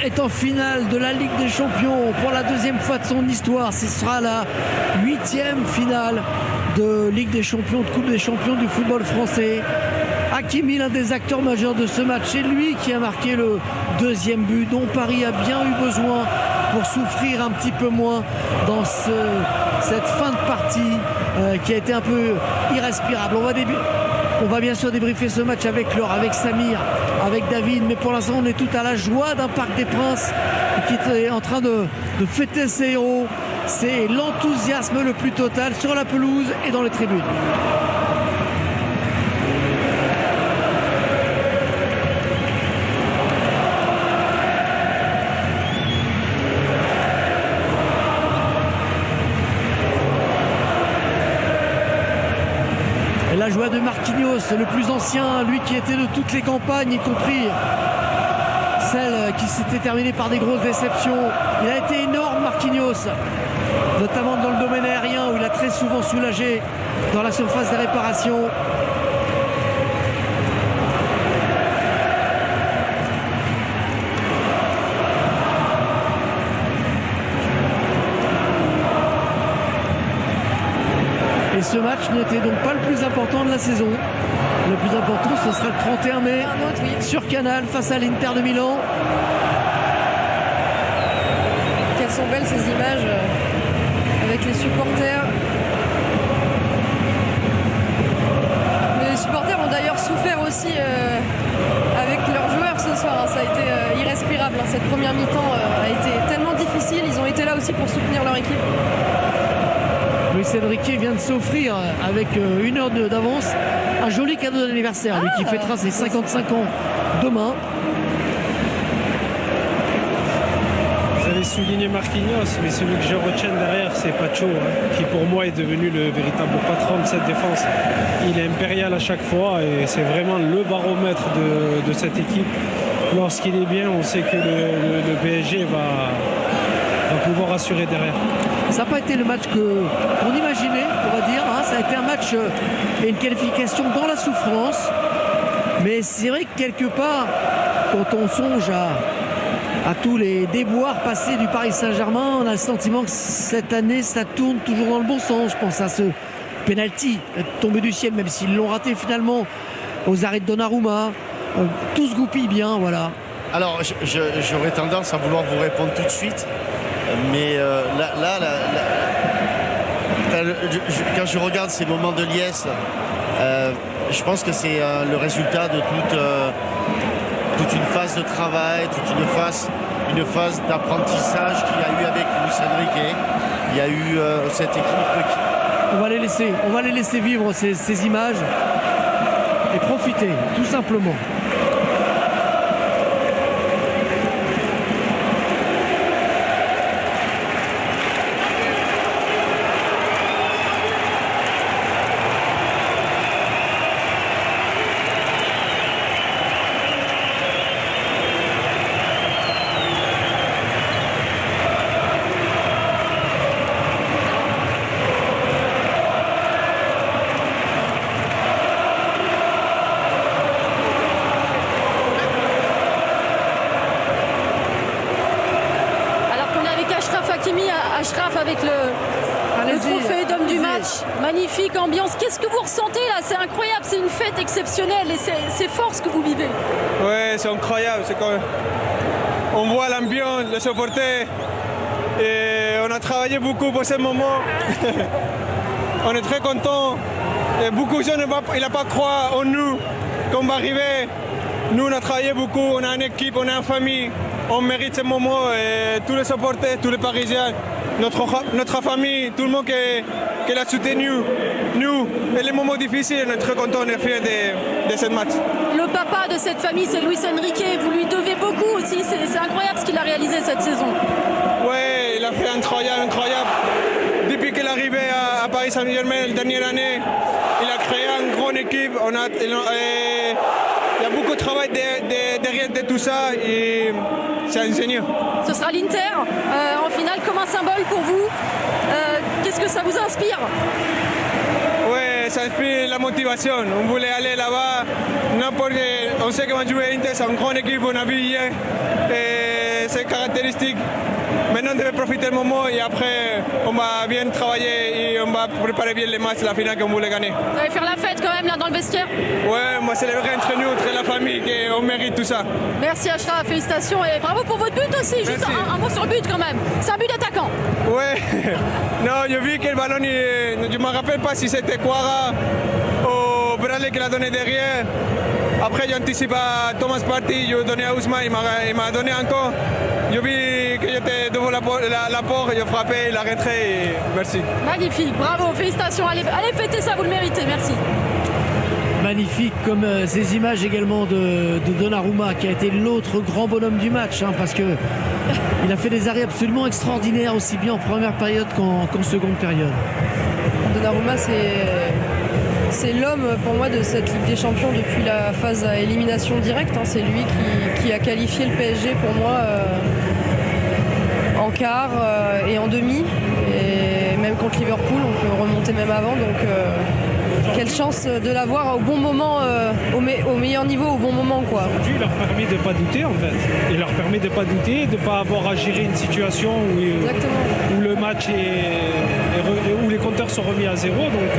est en finale de la Ligue des Champions pour la deuxième fois de son histoire. Ce sera la 8e finale de Ligue des Champions, de Coupe des Champions du football français. Hakimi, l'un des acteurs majeurs de ce match, c'est lui qui a marqué le deuxième but dont Paris a bien eu besoin pour souffrir un petit peu moins dans cette fin de partie qui a été un peu irrespirable. On va bien sûr débriefer ce match avec Laure, avec Samir, avec David, mais pour l'instant on est tout à la joie d'un Parc des Princes qui est en train de fêter ses héros. C'est l'enthousiasme le plus total sur la pelouse et dans les tribunes. La joie de Marquinhos, le plus ancien, lui qui était de toutes les campagnes, y compris celle qui s'était terminée par des grosses déceptions. Il a été énorme, Marquinhos, notamment dans le domaine aérien où il a très souvent soulagé dans la surface des réparations. Et ce match n'était donc pas le plus important de la saison. Le plus important, ce sera le 31 mai sur Canal face à l'Inter de Milan. Quelles sont belles ces images avec les supporters. Les supporters ont d'ailleurs souffert aussi avec leurs joueurs ce soir. Ça a été irrespirable. Cette première mi-temps a été tellement difficile. Ils ont été là aussi pour soutenir leur équipe. Luis Enrique vient de s'offrir avec une heure d'avance un joli cadeau d'anniversaire, lui qui fêtera ses 55 ans demain. Vous avez souligné Marquinhos, mais celui que je retiens derrière, c'est Pacho, qui pour moi est devenu le véritable patron de cette défense. Il est impérial à chaque fois et c'est vraiment le baromètre de cette équipe. Lorsqu'il est bien, on sait que le PSG va pouvoir assurer derrière. Ça n'a pas été le match qu'on imaginait, on va dire. Ça a été un match et une qualification dans la souffrance. Mais c'est vrai que quelque part, quand on songe à tous les déboires passés du Paris Saint-Germain, on a le sentiment que cette année, ça tourne toujours dans le bon sens. Je pense à ce penalty tombé du ciel, même s'ils l'ont raté finalement aux arrêts de Donnarumma. Tout se goupille bien, voilà. Alors, j'aurais tendance à vouloir vous répondre tout de suite. Mais quand je regarde ces moments de liesse, je pense que c'est le résultat de toute une phase de travail, une phase d'apprentissage qu'il y a eu avec Luis Enrique. Il y a eu cette équipe qui... On va les laisser vivre ces images et profiter, tout simplement. Achraf avec le trophée d'homme du match. Magnifique ambiance. Qu'est-ce que vous ressentez là? C'est incroyable, c'est une fête exceptionnelle et c'est fort ce que vous vivez. Ouais, c'est incroyable. On voit l'ambiance, les supporters. Et on a travaillé beaucoup pour ce moment. On est très contents. Et beaucoup de gens n'ont pas cru en nous qu'on va arriver. Nous, on a travaillé beaucoup, on a une équipe, on a une famille. On mérite ce moment et tous les supporters, tous les Parisiens, notre famille, tout le monde qui l'a soutenu, nous. Et les moments difficiles, on est très contents, on est fiers de ce match. Le papa de cette famille, c'est Luis Enrique. Vous lui devez beaucoup aussi. C'est incroyable ce qu'il a réalisé cette saison. Oui, il a fait incroyable. Depuis qu'il est arrivé à Paris Saint-Germain la dernière année, il a créé une grande équipe. Il y a beaucoup de travail derrière de tout ça et c'est ingénieux. Ce sera l'Inter en finale comme un symbole pour vous. Qu'est-ce que ça vous inspire? Oui, ça inspire la motivation. On voulait aller là-bas. On sait qu'on va jouer à l'Inter, c'est une grande équipe, on a vu hier. Et ses caractéristiques. Maintenant, on devait profiter du moment et après, on va bien travailler et on va préparer bien les matchs, la finale qu'on voulait gagner. Vous allez faire la fête quand même là dans le vestiaire? Ouais, moi célébrer entre nous, entre la famille, qu'on mérite tout ça. Merci Achraf, félicitations et bravo pour votre but aussi. Juste un mot sur le but quand même. C'est un but d'attaquant. Ouais, non, j'ai vu que le ballon, je ne me rappelle pas si c'était Kouara ou Bradley qui l'a donné derrière. Après, j'ai anticipé à Thomas Partey, j'ai donné à Ousmane, il m'a donné encore. J'ai vu que j'étais devant la porte, j'ai frappé, il a rentré et merci. Magnifique, bravo, félicitations. Allez fêter ça, vous le méritez, merci. Magnifique, comme ces images également de Donnarumma qui a été l'autre grand bonhomme du match, parce que il a fait des arrêts absolument extraordinaires aussi bien en première période qu'en seconde période. Donnarumma, c'est l'homme pour moi de cette Ligue des Champions depuis la phase à élimination directe. C'est lui qui a qualifié le PSG pour moi en quart et en demi. Et même contre Liverpool, on peut remonter même avant. Donc quelle chance de l'avoir au bon moment, au meilleur niveau, au bon moment, quoi. Aujourd'hui, il leur permet de ne pas douter, en fait. Il leur permet de ne pas douter, de ne pas avoir à gérer une situation où le match où les compteurs sont remis à zéro. Donc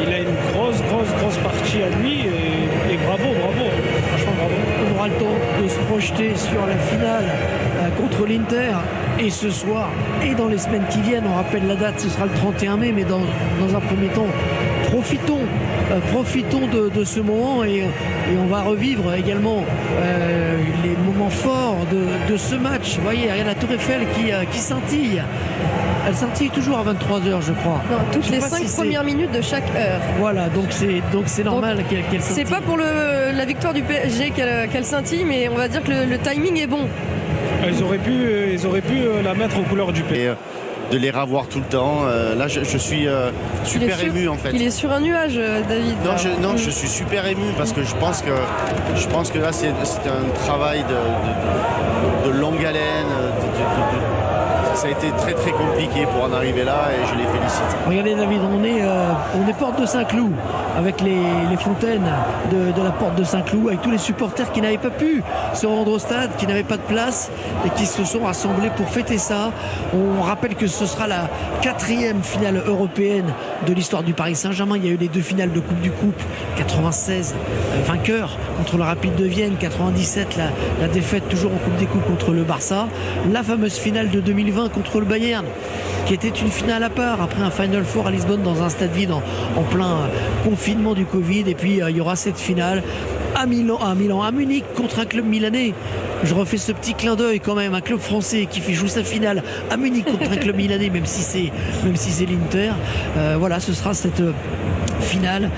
il a une grosse partie à lui et bravo, franchement bravo. On aura le temps de se projeter sur la finale contre l'Inter et ce soir et dans les semaines qui viennent. On rappelle la date, ce sera le 31 mai, mais dans un premier temps, profitons de ce moment et on va revivre également les moments forts de ce match. Vous voyez, il y a la Tour Eiffel qui scintille. Elle scintille toujours à 23h, je crois. Non, toutes les 5 premières minutes de chaque heure. Voilà, donc c'est normal qu'elle scintille. C'est pas pour la victoire du PSG qu'elle scintille, mais on va dire que le timing est bon. Ils auraient pu la mettre aux couleurs du PSG. De les revoir tout le temps. Là, je suis super ému en fait. Il est sur un nuage, David. Je suis super ému parce que je pense que là, c'est un travail de longue haleine. Ça a été très très compliqué pour en arriver là et je les félicite. Regardez David, on est porte de Saint-Cloud avec les fontaines de la porte de Saint-Cloud, avec tous les supporters qui n'avaient pas pu se rendre au stade, qui n'avaient pas de place et qui se sont rassemblés pour fêter ça. On rappelle que ce sera la 4e finale européenne de l'histoire du Paris Saint-Germain. Il y a eu les 2 finales de Coupe du Coupe, 96 vainqueur contre le Rapide de Vienne, 97 la défaite toujours en Coupe des Coupes contre le Barça, la fameuse finale de 2020 contre le Bayern qui était une finale à part après un Final Four à Lisbonne dans un stade vide en plein confinement du Covid. Et puis il y aura cette finale à Munich contre un club milanais. Je refais ce petit clin d'œil quand même, un club français qui joue sa finale à Munich contre un club milanais, même si c'est l'Inter. Voilà, ce sera cette finale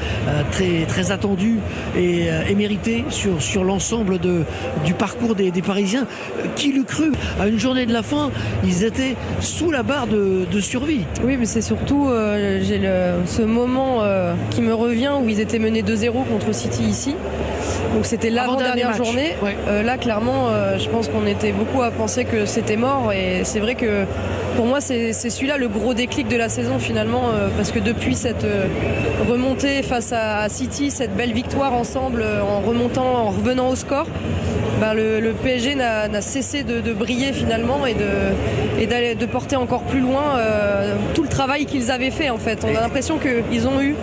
très, très attendue et méritée sur l'ensemble du parcours des Parisiens. Qui l'eût cru? À une journée de la fin, ils étaient sous la barre de survie. Oui, mais c'est surtout j'ai ce moment qui me revient où ils étaient menés 2-0 contre City ici. Donc c'était l'avant-dernière journée. Ouais. Là, clairement, je pense qu'on était beaucoup à penser que c'était mort. Et c'est vrai que pour moi, c'est celui-là le gros déclic de la saison finalement. Parce que depuis cette remontée face à City, cette belle victoire ensemble, en revenant au score, le PSG n'a cessé de briller finalement et de porter encore plus loin tout le travail qu'ils avaient fait en fait. On a l'impression qu'ils ont eu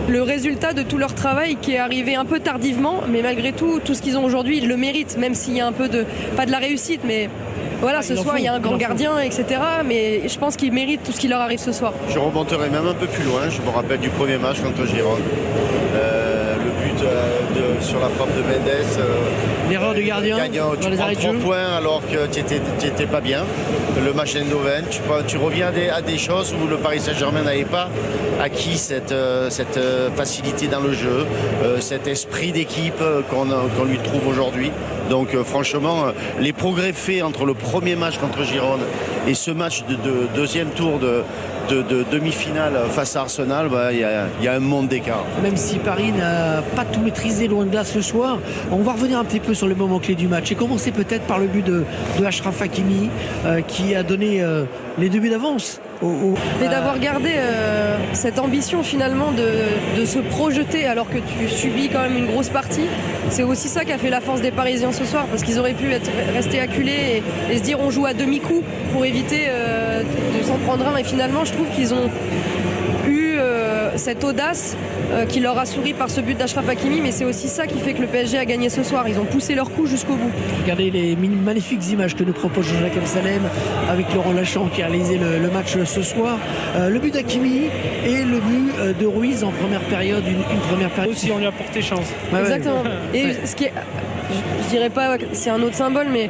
le résultat de tout leur travail qui est arrivé un peu tardivement, mais malgré tout ce qu'ils ont aujourd'hui, ils le méritent, même s'il y a un peu pas de la réussite, mais voilà, ce soir il y a un grand gardien, etc. Mais je pense qu'ils méritent tout ce qui leur arrive ce soir. Je remonterai même un peu plus loin, je me rappelle du premier match contre Gironde. Le but sur la frappe de Mendes. L'erreur du gardien tu prends 3 points alors que tu n'étais pas bien. Le match d'Eindhoven, tu reviens à des choses où le Paris Saint-Germain n'avait pas acquis cette facilité dans le jeu, cet esprit d'équipe qu'on lui trouve aujourd'hui. Donc franchement, les progrès faits entre le premier match contre Gironde et ce match de deuxième tour de demi-finale face à Arsenal, il y a un monde d'écart. Même si Paris n'a pas tout maîtrisé loin de là ce soir, on va revenir un petit peu sur les moments clés du match. Et commencer peut-être par le but de Achraf Hakimi qui a donné les 2 buts d'avance. Mais d'avoir gardé cette ambition finalement de se projeter alors que tu subis quand même une grosse partie, c'est aussi ça qui a fait la force des Parisiens ce soir, parce qu'ils auraient pu rester acculés et se dire on joue à demi-coup pour éviter de s'en prendre un, et finalement je trouve qu'ils ont eu cette audace qui leur a souri par ce but d'Achraf Hakimi, mais c'est aussi ça qui fait que le PSG a gagné ce soir. Ils ont poussé leur coup jusqu'au bout. Regardez les magnifiques images que nous propose Jean-Jacques Amsalem avec Laurent Lachant qui a réalisé le match ce soir. Le but d'Hakimi et le but de Ruiz en première période, une première période. Aussi, on lui a porté chance. Exactement. Et ce qui est, je dirais pas que c'est un autre symbole, mais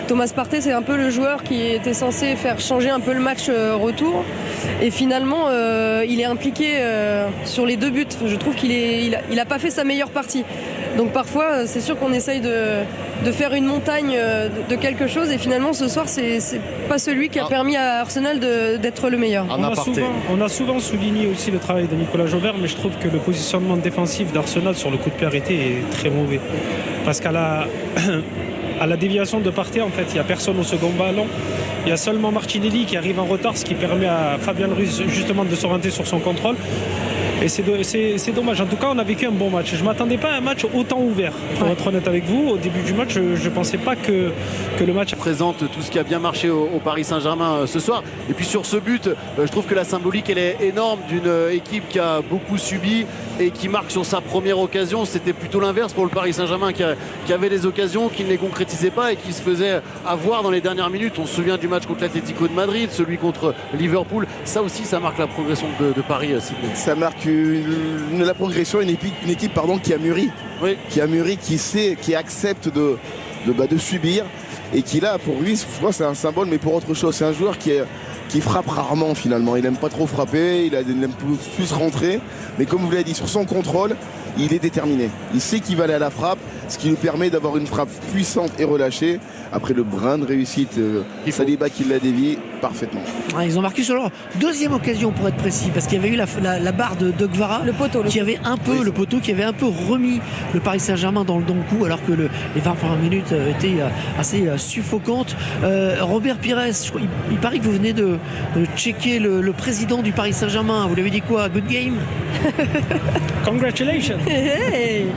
Thomas Partey, c'est un peu le joueur qui était censé faire changer un peu le match retour. Et finalement, il est impliqué sur les 2 buts. Je trouve qu'il a pas fait sa meilleure partie. Donc parfois, c'est sûr qu'on essaye de faire une montagne de quelque chose. Et finalement, ce soir, c'est pas celui qui a permis à Arsenal d'être le meilleur. On a souvent souligné aussi le travail de Nicolas Jaubert, mais je trouve que le positionnement défensif d'Arsenal sur le coup de pied arrêté est très mauvais. Parce qu'à la déviation de Partey, en fait, il n'y a personne au second ballon. Il y a seulement Martinelli qui arrive en retard, ce qui permet à Fabien Ruiz justement de s'orienter sur son contrôle. Et c'est dommage. En tout cas, on a vécu un bon match. Je ne m'attendais pas à un match autant ouvert. Pour être honnête avec vous, au début du match, je ne pensais pas que le match présente tout ce qui a bien marché au Paris Saint-Germain ce soir. Et puis sur ce but, je trouve que la symbolique elle est énorme d'une équipe qui a beaucoup subi et qui marque sur sa première occasion. C'était plutôt l'inverse pour le Paris Saint-Germain qui avait des occasions, qui ne les concrétisait pas et qui se faisait avoir dans les dernières minutes. On se souvient du match contre l'Atlético de Madrid, celui contre Liverpool. Ça aussi, ça marque la progression de Paris, Sidney. Ça marque la progression, une équipe qui a mûri, oui. Qui a mûri, qui accepte de subir, et qui là, pour lui, je crois, c'est un symbole, mais pour autre chose. C'est un joueur qui frappe rarement finalement. Il n'aime pas trop frapper, il aime plus rentrer, mais comme vous l'avez dit, sur son contrôle, il est déterminé. Il sait qu'il va aller à la frappe, ce qui lui permet d'avoir une frappe puissante et relâchée. Après le brin de réussite, Saliba qui l'a dévié parfaitement. Ils ont marqué sur leur 2e occasion pour être précis, parce qu'il y avait eu la barre de Guevara, le poteau qui avait un peu remis le Paris Saint-Germain dans le coup, alors que les 20 premières minutes étaient assez suffocantes. Robert Pires, il paraît que vous venez de checker le président du Paris Saint-Germain. Vous lui avez dit quoi? Good game? Congratulations. Hey.